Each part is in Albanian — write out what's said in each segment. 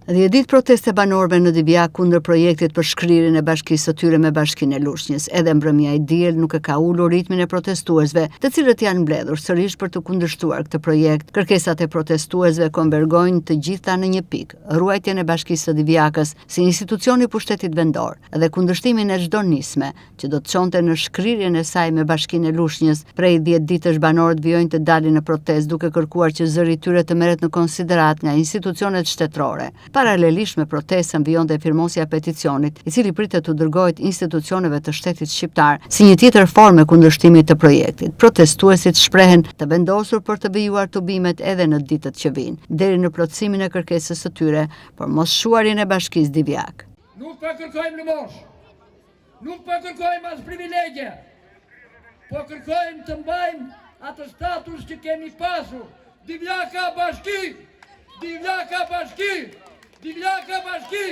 10 ditë proteste banorëve në Divjak kundër projektit për shkrirjen e bashkisë së tyre me Bashkinë e Lushnjës. Edhe mbrëmja e diel nuk e ka ulur ritmin e protestuesve, të cilët janë mbledhur sërish për të kundërshtuar këtë projekt. Kërkesat e protestuesve konvergojnë të gjitha në një pikë: ruajtjen e bashkisë së Divjakës si institucioni i pushtetit vendor dhe kundërshtimin e çdo nisme që do të çonte në shkrirjen e saj me Bashkinë e Lushnjës. Prej 10 ditësh banorët vijojnë të dalin në protestë duke kërkuar që zëri i tyre të merret në konsiderat nga institucionet shtetërore. Paralelisht me protestën vijonte firmosja e peticionit, i cili pritet të dërgohet institucioneve të shtetit shqiptar si një tjetër formë kundërshtimi të projektit. Protestuesit shprehen të vendosur për të vijuar tubimet edhe në ditët që vijnë, deri në plotësimin e kërkesës së tyre për mosshuarjen e bashkisë Divjak. Nuk po kërkojmë lëmosh, nuk po kërkojmë as privilegje, po kërkojmë të mbajmë atë status që kemi pasur. Divjaka bashki! Divjaka bashki! Divjaka bashki!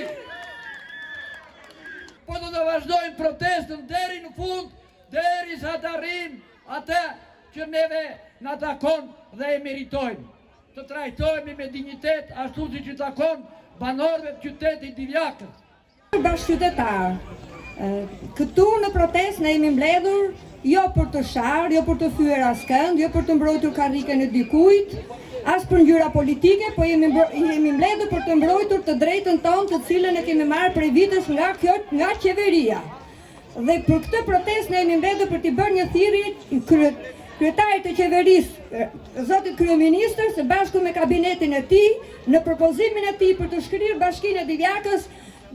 Po do të vazhdojmë protestën deri në fund, deri sa të arrijmë atë që neve na takon dhe e meritojmë. Të trajtojmë me dinjitet ashtu siç i takon banorëve të qytetit Divjakës. Bashkëqytetar, këtu në protestë ne jemi mbledhur jo për të sharë, jo për të thyer askënd, jo për të mbrojtur karrikën e dikujt, as për ngjyra politike, po jemi mbledhur për të mbrojtur të drejtën tonë, të cilën e kemi marrë prej vitesh nga qeveria. Dhe për këtë protestë ne jemi mbledhur për t'i bërë një thirrje kryetarit të qeverisë, zotit kryeministër, së bashku me kabinetin e tij, në propozimin e tij për të shkrirë Bashkinë e Divjakës,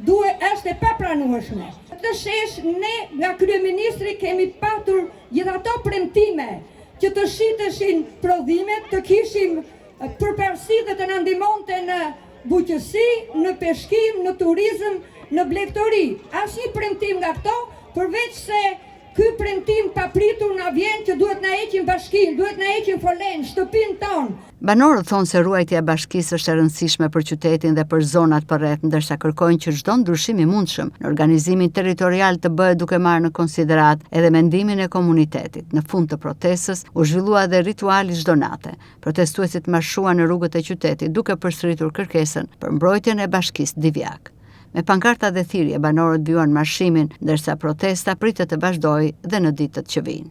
është e papranueshme. Këtë shesh ne nga kryeministri kemi patur gjithë ato premtime që të shiteshin prodhimet, të kishim përparësi dhe të na ndihmonte në buqësi, në peshkim, në turizëm, në blegtori. Asnjë premtim nga këto, përveç se ky premtim papritur na vjen që duhet na heqin bashkinë, duhet na heqin folen, shtëpinë tonë. Banorët thonë se ruajtja e bashkisë është e rëndësishme për qytetin dhe për zonat përreth, ndërsa kërkojnë që çdo ndryshim i mundshëm në organizimin territorial të bëhet duke marrë në konsiderat edhe mendimin e komunitetit. Në fund të protestës u zhvillua edhe rituali çdo nate. Protestuesit marshuan në rrugët e qytetit duke përsëritur kërkesën për mbrojtjen e bashkisë Divjak. Me pankarta dhe thirrje banorët vijuan marshimin, ndërsa protesta pritet të vazhdojë dhe në ditët që vijnë.